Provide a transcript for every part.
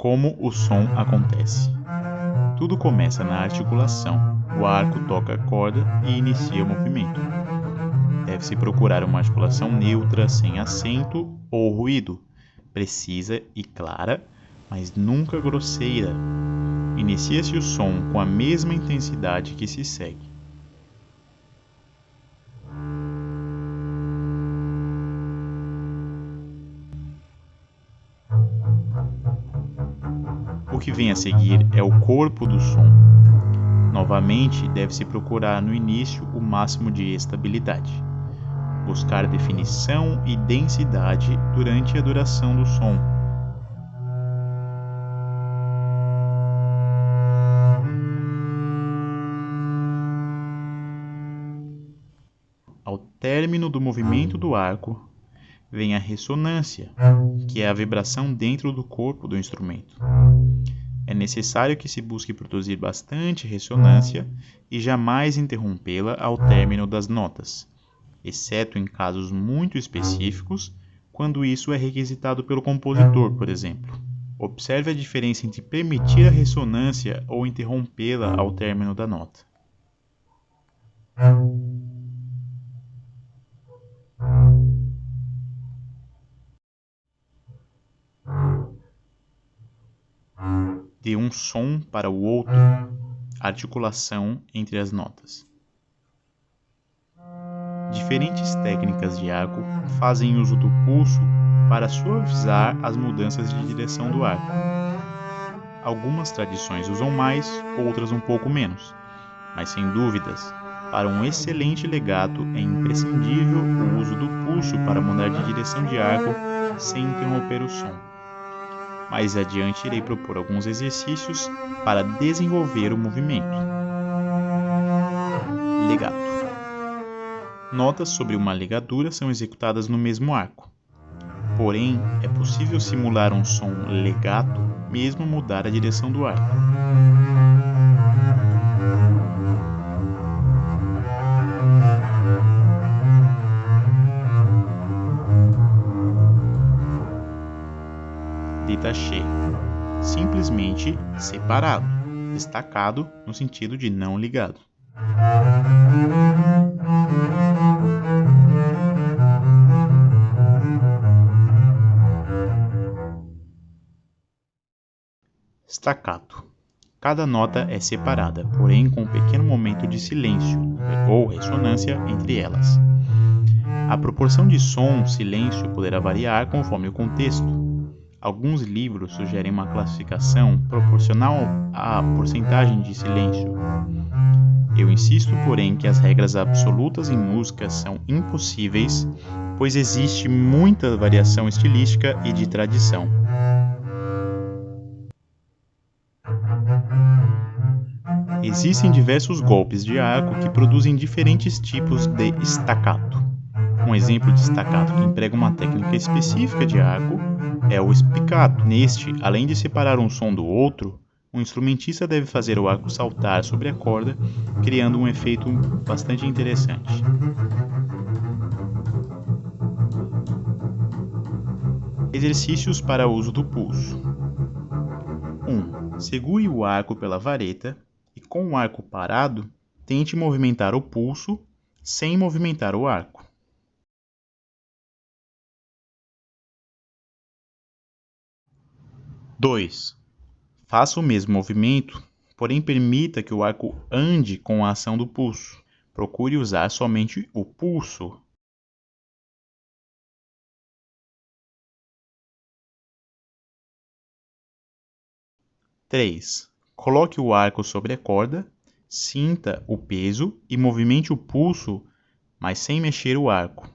Como o som acontece. Tudo começa na articulação. O arco toca a corda e inicia o movimento. Deve-se procurar uma articulação neutra, sem acento ou ruído, precisa e clara, mas nunca grosseira. Inicia-se o som com a mesma intensidade que se segue. O que vem a seguir é o corpo do som. Novamente, deve-se procurar no início o máximo de estabilidade. Buscar definição e densidade durante a duração do som. Ao término do movimento do arco, vem a ressonância, que é a vibração dentro do corpo do instrumento. É necessário que se busque produzir bastante ressonância e jamais interrompê-la ao término das notas, exceto em casos muito específicos, quando isso é requisitado pelo compositor, por exemplo. Observe a diferença entre permitir a ressonância ou interrompê-la ao término da nota. De um som para o outro, articulação entre as notas. Diferentes técnicas de arco fazem uso do pulso para suavizar as mudanças de direção do arco. Algumas tradições usam mais, outras um pouco menos, mas sem dúvidas, para um excelente legato é imprescindível o uso do pulso para mudar de direção de arco sem interromper o som. Mais adiante irei propor alguns exercícios para desenvolver o movimento. Legato. Notas sobre uma ligadura são executadas no mesmo arco. Porém, é possível simular um som legato mesmo mudar a direção do arco. Détaché. Simplesmente separado, destacado no sentido de não ligado. Staccato. Cada nota é separada, porém com um pequeno momento de silêncio ou ressonância entre elas. A proporção de som-silêncio poderá variar conforme o contexto. Alguns livros sugerem uma classificação proporcional à porcentagem de silêncio. Eu insisto, porém, que as regras absolutas em música são impossíveis, pois existe muita variação estilística e de tradição. Existem diversos golpes de arco que produzem diferentes tipos de staccato. Um exemplo de staccato que emprega uma técnica específica de arco é o spiccato. Neste, além de separar um som do outro, o instrumentista deve fazer o arco saltar sobre a corda, criando um efeito bastante interessante. Exercícios para uso do pulso. 1. Segure o arco pela vareta e, com o arco parado, tente movimentar o pulso sem movimentar o arco. 2. Faça o mesmo movimento, porém permita que o arco ande com a ação do pulso. Procure usar somente o pulso. 3. Coloque o arco sobre a corda, sinta o peso e movimente o pulso, mas sem mexer o arco.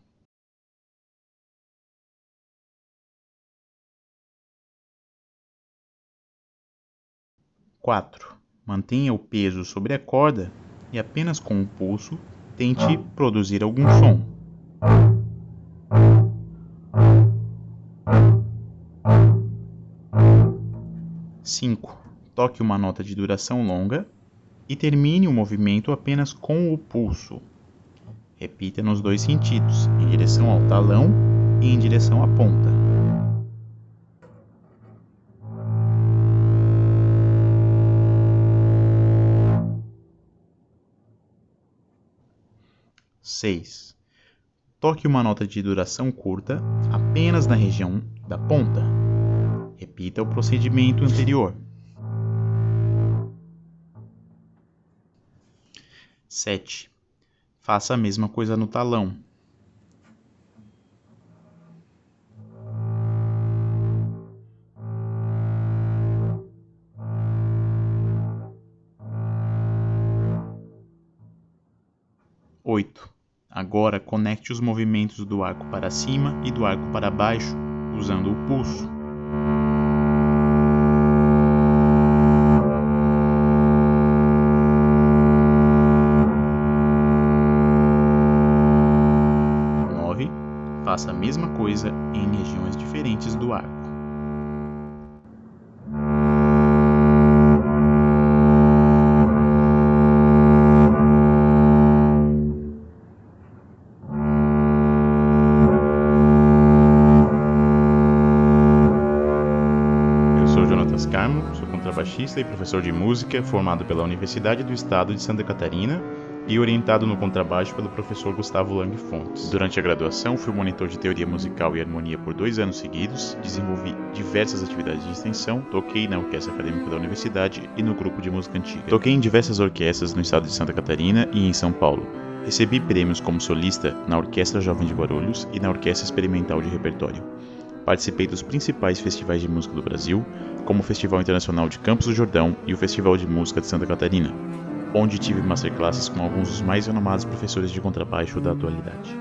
4. Mantenha o peso sobre a corda e apenas com o pulso tente produzir algum som. 5. Toque uma nota de duração longa e termine o movimento apenas com o pulso. Repita nos dois sentidos, em direção ao talão e em direção à ponta. 6. Toque uma nota de duração curta apenas na região da ponta. Repita o procedimento anterior. 7. Faça a mesma coisa no talão. 8. Agora conecte os movimentos do arco para cima e do arco para baixo, usando o pulso. 9. Faça a mesma coisa em regiões diferentes do arco. Sou contrabaixista e professor de música formado pela Universidade do Estado de Santa Catarina e orientado no contrabaixo pelo professor Gustavo Lang Fontes. Durante a graduação, fui monitor de teoria musical e harmonia por 2 anos seguidos, desenvolvi diversas atividades de extensão, toquei na Orquestra Acadêmica da Universidade e no grupo de música antiga. Toquei em diversas orquestras no estado de Santa Catarina e em São Paulo. Recebi prêmios como solista na Orquestra Jovem de Guarulhos e na Orquestra Experimental de Repertório. Participei dos principais festivais de música do Brasil, como o Festival Internacional de Campos do Jordão e o Festival de Música de Santa Catarina, onde tive masterclasses com alguns dos mais renomados professores de contrabaixo da atualidade.